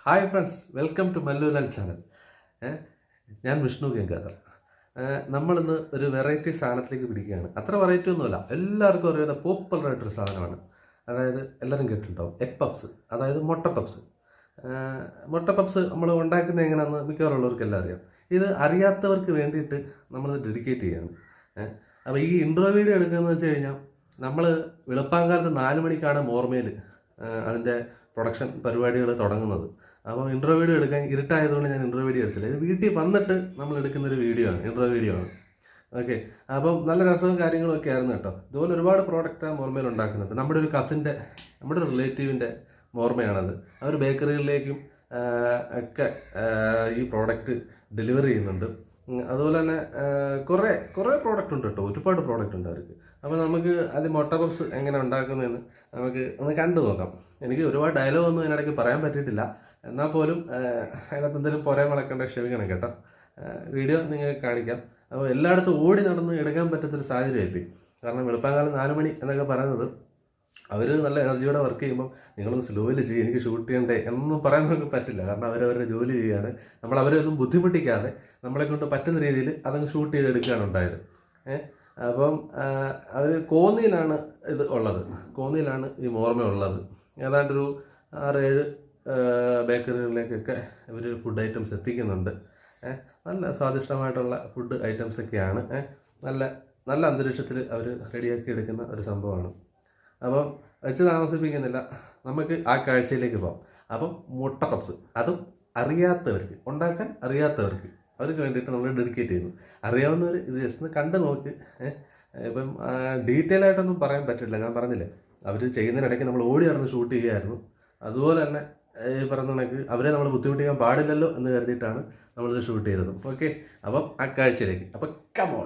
Hi friends, welcome to Mallulal channel. ഞാൻ വിഷ്ണു ഗംഗാധർ. നമ്മളിന്ന് ഒരു വെറൈറ്റി സാധനത്തിലേക്ക് പിടിക്കുകയാണ്. അത്ര വെറൈറ്റി ഒന്നുമല്ല, എല്ലാവർക്കും അറിയുന്ന പോപ്പുലറായിട്ടൊരു സാധനമാണ്. അതായത് എല്ലാവരും കേട്ടിട്ടുണ്ടാവും, എഗ് പപ്സ്, അതായത് മുട്ട പപ്സ്. മുട്ട പപ്സ് നമ്മൾ ഉണ്ടാക്കുന്നത് എങ്ങനെയാണെന്ന് മിക്കവാറുള്ളവർക്ക് എല്ലാം അറിയാം. ഇത് അറിയാത്തവർക്ക് വേണ്ടിയിട്ട് നമ്മളിത് ഡെഡിക്കേറ്റ് ചെയ്യുകയാണ്. അപ്പോൾ ഈ ഇൻട്രോ വീഡിയോ എടുക്കുന്നതെന്ന് വെച്ച് കഴിഞ്ഞാൽ, നമ്മൾ വെളുപ്പാങ്കാലത്ത് 4 മണിക്കാണ് മോർമയിൽ അതിൻ്റെ പ്രൊഡക്ഷൻ പരിപാടികൾ തുടങ്ങുന്നത്. അപ്പോൾ ഇൻട്രോ വീഡിയോ എടുക്കാൻ ഇരുട്ടായതുകൊണ്ട് ഞാൻ ഇൻട്രോ വീഡിയോ എടുത്തില്ല. ഇത് വീട്ടിൽ വന്നിട്ട് നമ്മൾ എടുക്കുന്നൊരു വീഡിയോ ആണ്, ഇൻട്രോ വീഡിയോ ആണ്. ഓക്കെ, അപ്പം നല്ല രസവും കാര്യങ്ങളും ഒക്കെ ആയിരുന്നു കേട്ടോ. ഇതുപോലെ ഒരുപാട് പ്രോഡക്റ്റാണ് മോർമയിൽ ഉണ്ടാക്കുന്നത്. നമ്മുടെ ഒരു കസിൻ്റെ, നമ്മുടെ ഒരു റിലേറ്റീവിൻ്റെ മോർമയാണത്. അവർ ബേക്കറികളിലേക്കും ഒക്കെ ഈ പ്രോഡക്റ്റ് ഡെലിവറി ചെയ്യുന്നുണ്ട്. അതുപോലെ തന്നെ കുറേ പ്രോഡക്റ്റ് ഉണ്ട് കേട്ടോ, ഒരുപാട് പ്രോഡക്റ്റ് ഉണ്ട് അവർക്ക്. അപ്പോൾ നമുക്ക് അത് മുട്ട പപ്സ് എങ്ങനെ ഉണ്ടാക്കുന്നതെന്ന് നമുക്ക് ഒന്ന് കണ്ടു നോക്കാം. എനിക്ക് ഒരുപാട് ഡയലോഗൊന്നും ഇതിനിടയ്ക്ക് പറയാൻ പറ്റിയിട്ടില്ല, എന്നാൽ പോലും അതിനകത്ത് എന്തെങ്കിലും പുറം വളക്കേണ്ട ക്ഷമിക്കണം കേട്ടോ. വീഡിയോ നിങ്ങൾക്ക് കാണിക്കാം. അപ്പോൾ എല്ലായിടത്തും ഓടി നടന്ന് എടുക്കാൻ പറ്റാത്തൊരു സാഹചര്യമായിപ്പോയി. കാരണം വെളുപ്പാങ്കാലം 4 മണി എന്നൊക്കെ പറയുന്നത്, അവർ നല്ല എനർജിയോടെ വർക്ക് ചെയ്യുമ്പോൾ നിങ്ങളൊന്ന് സ്ലോയിൽ ചെയ്യും, എനിക്ക് ഷൂട്ട് ചെയ്യണ്ടേ എന്നൊന്നും പറയാൻ നമുക്ക് പറ്റില്ല. കാരണം അവരവരുടെ ജോലി ചെയ്യുകയാണ്. നമ്മൾ അവരെ ഒന്നും ബുദ്ധിമുട്ടിക്കാതെ നമ്മളെ കൊണ്ട് പറ്റുന്ന രീതിയിൽ അതങ്ങ് ഷൂട്ട് ചെയ്തെടുക്കുകയാണ് ഉണ്ടായത്. അപ്പം അവർ കോന്നിയിലാണ് ഇത് ഉള്ളത്, കോന്നിയിലാണ് ഈ മോർമ ഉള്ളത്. ഏതാണ്ടൊരു 6-7 ബേക്കറികളിലേക്കൊക്കെ ഇവർ ഫുഡ് ഐറ്റംസ് എത്തിക്കുന്നുണ്ട്. നല്ല സ്വാദിഷ്ടമായിട്ടുള്ള ഫുഡ് ഐറ്റംസൊക്കെയാണ്. നല്ല നല്ല അന്തരീക്ഷത്തിൽ അവർ റെഡിയാക്കി എടുക്കുന്ന ഒരു സംഭവമാണ്. അപ്പം വെച്ച് താമസിപ്പിക്കുന്നില്ല, നമുക്ക് ആ കാഴ്ചയിലേക്ക് പോകാം. അപ്പം മുട്ട പപ്സ്, അതും അറിയാത്തവർക്ക്, ഉണ്ടാക്കാൻ അറിയാത്തവർക്ക്, അവർക്ക് വേണ്ടിയിട്ട് നമ്മൾ ഡെഡിക്കേറ്റ് ചെയ്യുന്നു. അറിയാവുന്നവർ ഇത് ജസ്റ്റ് ഒന്ന് കണ്ടു നോക്ക്. ഇപ്പം ഡീറ്റെയിൽ ആയിട്ടൊന്നും പറയാൻ പറ്റില്ല, ഞാൻ പറഞ്ഞില്ലേ, അവർ ചെയ്യുന്നതിനിടയ്ക്ക് നമ്മൾ ഓടി നടന്ന് ഷൂട്ട് ചെയ്യുകയായിരുന്നു. അതുപോലെ തന്നെ ഈ പറഞ്ഞ കണക്ക് അവരെ നമ്മൾ ബുദ്ധിമുട്ടിക്കാൻ പാടില്ലല്ലോ എന്ന് കരുതിയിട്ടാണ് നമ്മളിത് ഷൂട്ട് ചെയ്തത്. ഓക്കെ, അപ്പം ആ കാഴ്ചയിലേക്ക്. അപ്പം കമോൺ.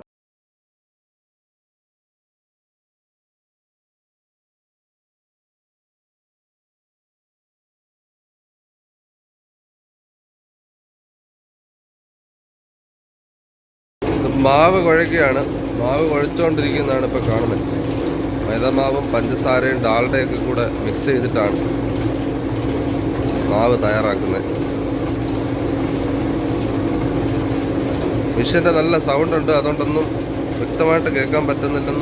മാവ് കുഴയ്ക്കുകയാണ്. മാവ് കുഴച്ചുകൊണ്ടിരിക്കുന്നതാണ് ഇപ്പോൾ കാണുന്നത്. മൈദമാവും പഞ്ചസാരയും ഡാൽഡയൊക്കെ കൂടെ മിക്സ് ചെയ്തിട്ടാണ് മാവ് തയ്യാറാക്കുന്നത്. മിഷ്യൻ്റെ നല്ല സൗണ്ട് ഉണ്ട്, അതുകൊണ്ടൊന്നും വ്യക്തമായിട്ട് കേൾക്കാൻ പറ്റുന്നില്ലെന്ന്.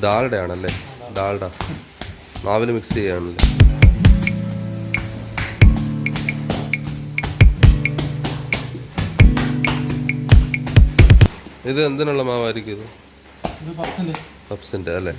ഡാൽഡ ആണല്ലേ, ഡാൽഡ മാവിൽ മിക്സ് ചെയ്യാണല്ലേ. ഇത് എന്തിനുള്ള മാവായിരിക്കും? ഇത് പപ്സിൻ്റെ അല്ലേ?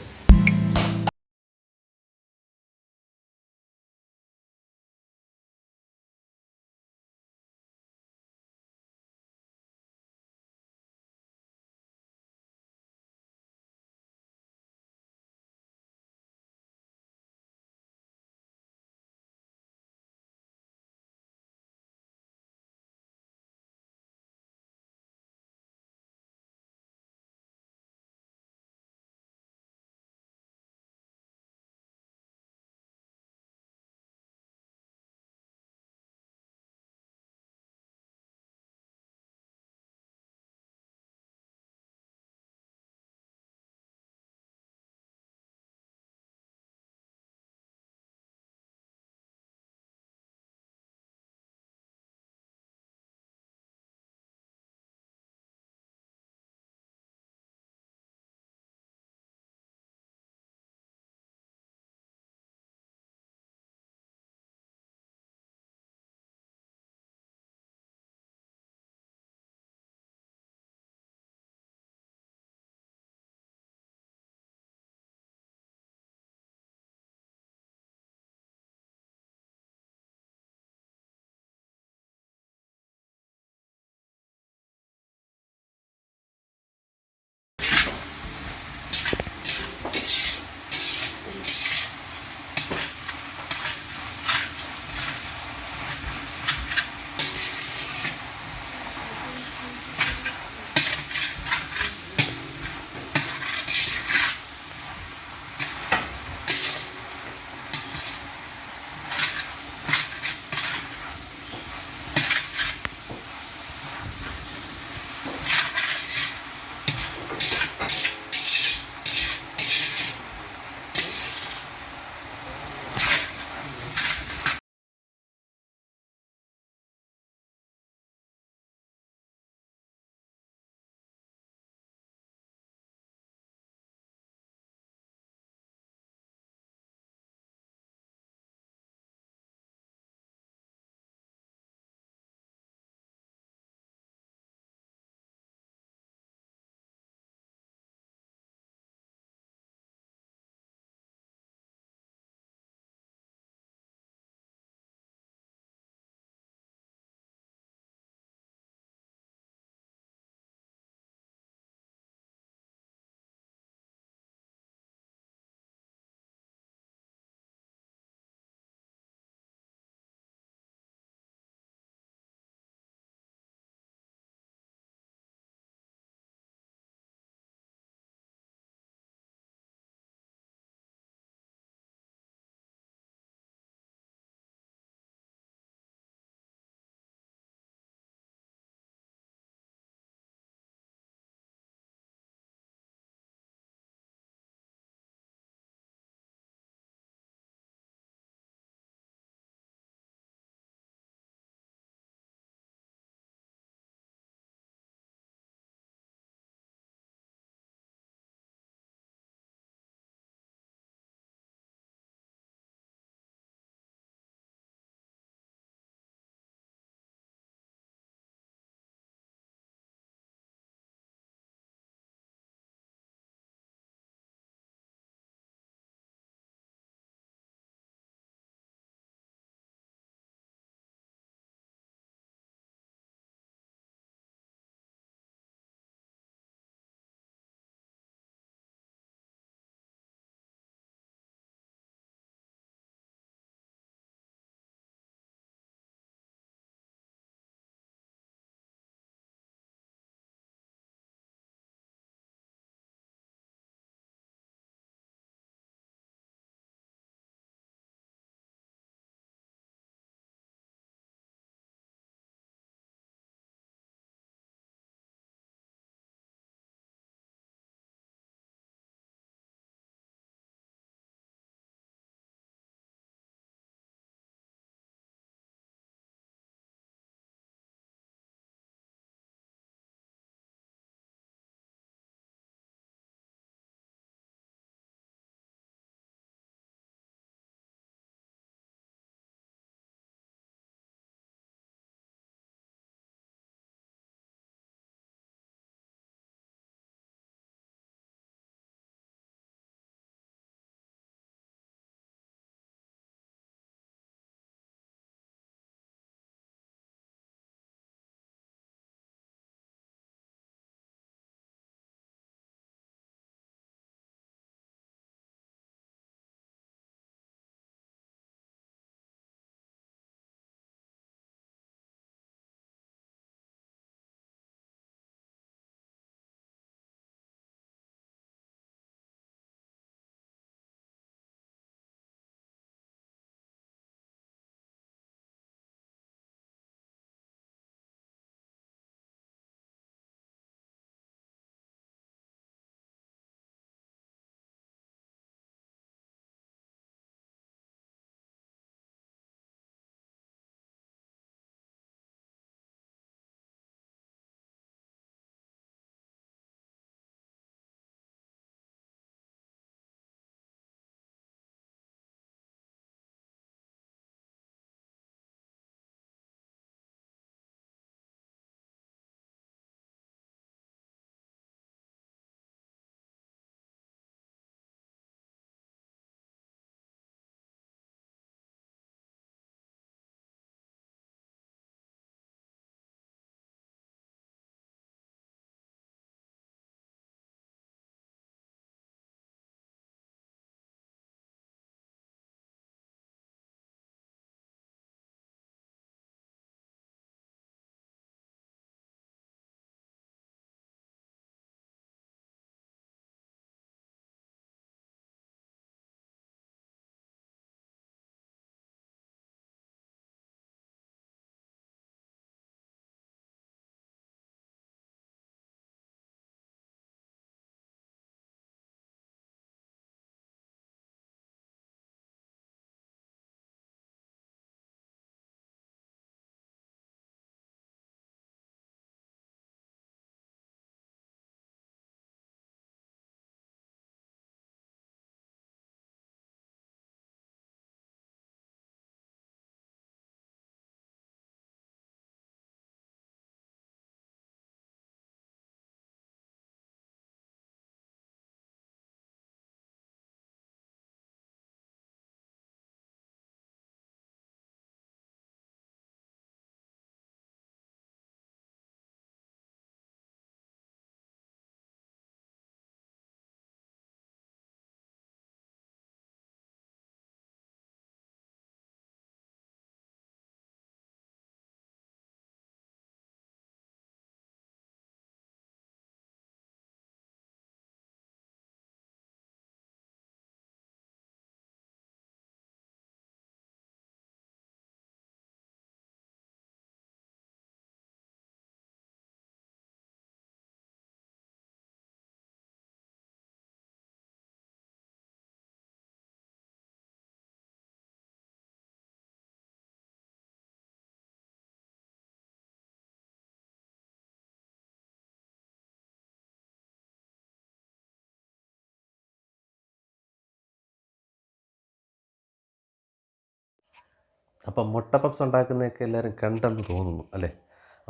അപ്പം മുട്ട പപ്സ് ഉണ്ടാക്കുന്നതൊക്കെ എല്ലാവരും കണ്ടെന്ന് തോന്നുന്നു അല്ലേ?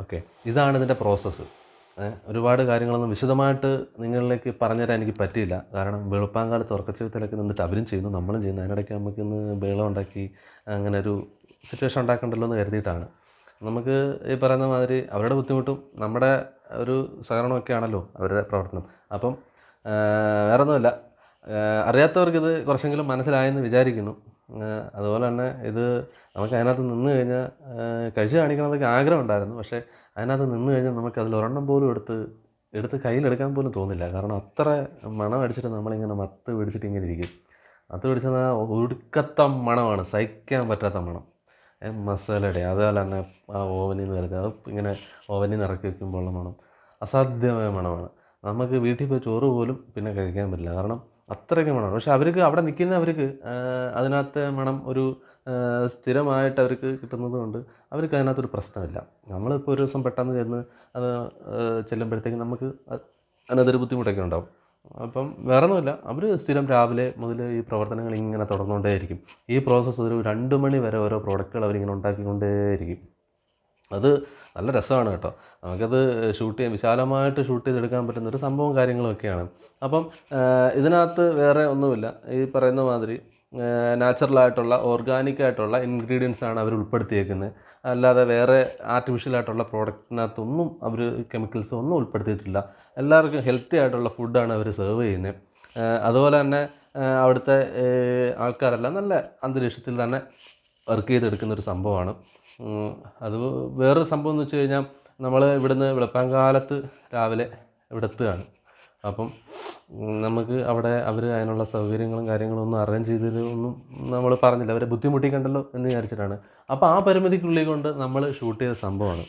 ഓക്കെ, ഇതാണ് ഇതിൻ്റെ പ്രോസസ്സ്. ഒരുപാട് കാര്യങ്ങളൊന്നും വിശദമായിട്ട് നിങ്ങളിലേക്ക് പറഞ്ഞുതരാൻ എനിക്ക് പറ്റിയില്ല. കാരണം വെളുപ്പാങ്കാലത്ത് ഉറക്കച്ചെലുത്തിലൊക്കെ നിന്നിട്ട് അവരും ചെയ്യുന്നു, നമ്മളും ചെയ്യുന്നു. അതിനിടയ്ക്ക് നമുക്കിന്ന് ബഹളം ഉണ്ടാക്കി അങ്ങനെ ഒരു സിറ്റുവേഷൻ ഉണ്ടാക്കണ്ടല്ലോ എന്ന് കരുതിയിട്ടാണ്. നമുക്ക് ഈ പറയുന്ന മാതിരി അവരുടെ ബുദ്ധിമുട്ടും നമ്മുടെ ഒരു സഹകരണമൊക്കെയാണല്ലോ അവരുടെ പ്രവർത്തനം. അപ്പം വേറൊന്നുമില്ല, അറിയാത്തവർക്കിത് കുറച്ചെങ്കിലും മനസ്സിലായെന്ന് വിചാരിക്കുന്നു. അതുപോലെ തന്നെ ഇത് നമുക്ക് അതിനകത്ത് നിന്ന് കഴിഞ്ഞാൽ കഴിച്ച് കാണിക്കണമെന്നൊക്കെ ആഗ്രഹം ഉണ്ടായിരുന്നു. പക്ഷേ അതിനകത്ത് നിന്ന് കഴിഞ്ഞാൽ നമുക്കതിൽ ഒരെണ്ണം പോലും എടുത്ത് കയ്യിലെടുക്കാൻ പോലും തോന്നില്ല. കാരണം അത്ര മണം അടിച്ചിട്ട് നമ്മളിങ്ങനെ മത്ത് പിടിച്ചിട്ട് ഇങ്ങനെ ഇരിക്കും. മത്ത് പിടിച്ചത് ഒടുക്കത്ത മണമാണ്, സഹിക്കാൻ പറ്റാത്ത മണം. മസാലയുടെ അതുപോലെ തന്നെ ആ ഓവനിൽ നിന്ന് വരുന്നത്, അത് ഇങ്ങനെ ഓവനിൽ നിന്ന് ഇറക്കി വയ്ക്കുമ്പോഴുള്ള മണം അസാധ്യമായ മണമാണ്. നമുക്ക് വീട്ടിൽ പോയി ചോറ് പോലും പിന്നെ കഴിക്കാൻ പറ്റില്ല, കാരണം അത്രയ്ക്ക് മണമാണ്. പക്ഷെ അവർക്ക് അവിടെ നിൽക്കുന്നവർക്ക് അതിനകത്തെ മണം ഒരു സ്ഥിരമായിട്ട് അവർക്ക് കിട്ടുന്നത് കൊണ്ട് അവർക്ക് അതിനകത്തൊരു പ്രശ്നമില്ല. നമ്മളിപ്പോൾ ഒരു ദിവസം പെട്ടെന്ന് ചെന്ന് അത് ചെല്ലുമ്പോഴത്തേക്കും നമുക്ക് അതിനകത്തൊരു ബുദ്ധിമുട്ടൊക്കെ ഉണ്ടാവും. അപ്പം വേറെ ഒന്നുമില്ല, അവർ സ്ഥിരം രാവിലെ മുതൽ ഈ പ്രവർത്തനങ്ങൾ ഇങ്ങനെ തുടർന്നുകൊണ്ടേയിരിക്കും. ഈ പ്രോസസ്സ് ഒരു 2 മണി വരെ ഓരോ പ്രോഡക്റ്റുകൾ അവരിങ്ങനെ ഉണ്ടാക്കിക്കൊണ്ടേയിരിക്കും. അത് നല്ല രസമാണ് കേട്ടോ. നമുക്കത് വിശാലമായിട്ട് ഷൂട്ട് ചെയ്തെടുക്കാൻ പറ്റുന്ന ഒരു സംഭവം കാര്യങ്ങളൊക്കെയാണ്. അപ്പം ഇതിനകത്ത് വേറെ ഒന്നുമില്ല, ഈ പറയുന്ന മാതിരി നാച്ചുറലായിട്ടുള്ള ഓർഗാനിക്കായിട്ടുള്ള ഇൻഗ്രീഡിയൻസാണ് അവർ ഉൾപ്പെടുത്തിയേക്കുന്നത്. അല്ലാതെ വേറെ ആർട്ടിഫിഷ്യലായിട്ടുള്ള പ്രോഡക്റ്റിനകത്തൊന്നും അവർ കെമിക്കൽസ് ഒന്നും ഉൾപ്പെടുത്തിയിട്ടില്ല. എല്ലാവർക്കും ഹെൽത്തി ആയിട്ടുള്ള ഫുഡാണ് അവർ സെർവ് ചെയ്യുന്നത്. അതുപോലെ തന്നെ അവിടുത്തെ ആൾക്കാരെല്ലാം നല്ല അന്തരീക്ഷത്തിൽ തന്നെ വർക്ക് ചെയ്തെടുക്കുന്നൊരു സംഭവമാണ്. അത് വേറൊരു സംഭവം എന്ന് വെച്ച് കഴിഞ്ഞാൽ, നമ്മൾ ഇവിടുന്ന് വെളുപ്പാങ്കാലത്ത് രാവിലെ ഇവിടെ എത്തുകയാണ്. അപ്പം നമുക്ക് അവിടെ അവർ അതിനുള്ള സൗകര്യങ്ങളും കാര്യങ്ങളും ഒന്നും അറേഞ്ച് ചെയ്തതൊന്നും നമ്മൾ പറഞ്ഞില്ല, അവരെ ബുദ്ധിമുട്ടിക്കണ്ടല്ലോ എന്ന് വിചാരിച്ചിട്ടാണ്. അപ്പോൾ ആ പരിമിതിക്കുള്ളിൽ കൊണ്ട് നമ്മൾ ഷൂട്ട് ചെയ്ത സംഭവമാണ്.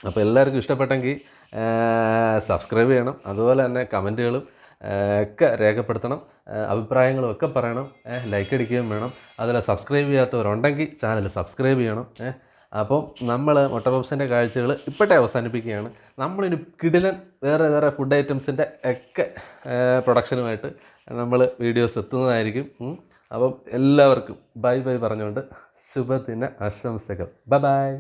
അപ്പോൾ എല്ലാവർക്കും ഇഷ്ടപ്പെട്ടെങ്കിൽ സബ്സ്ക്രൈബ് ചെയ്യണം. അതുപോലെ തന്നെ കമൻറ്റുകളും ഒക്കെ രേഖപ്പെടുത്തണം, അഭിപ്രായങ്ങളും ഒക്കെ പറയണം. ലൈക്ക് അടിക്കുകയും വേണം. അതിൽ സബ്സ്ക്രൈബ് ചെയ്യാത്തവരുണ്ടെങ്കിൽ ചാനൽ സബ്സ്ക്രൈബ് ചെയ്യണം. അപ്പോൾ നമ്മൾ മുട്ട പപ്സിൻ്റെ കാഴ്ചകൾ ഇപ്പോഴത്തെ അവസാനിപ്പിക്കുകയാണ്. നമ്മളിനി കിടിലൻ വേറെ ഫുഡ് ഐറ്റംസിൻ്റെ ഒക്കെ പ്രൊഡക്ഷനുമായിട്ട് നമ്മൾ വീഡിയോസ് എത്തുന്നതായിരിക്കും. അപ്പം എല്ലാവർക്കും ബൈ പറഞ്ഞുകൊണ്ട് ശുഭദിന ആശംസകൾ. ബൈ.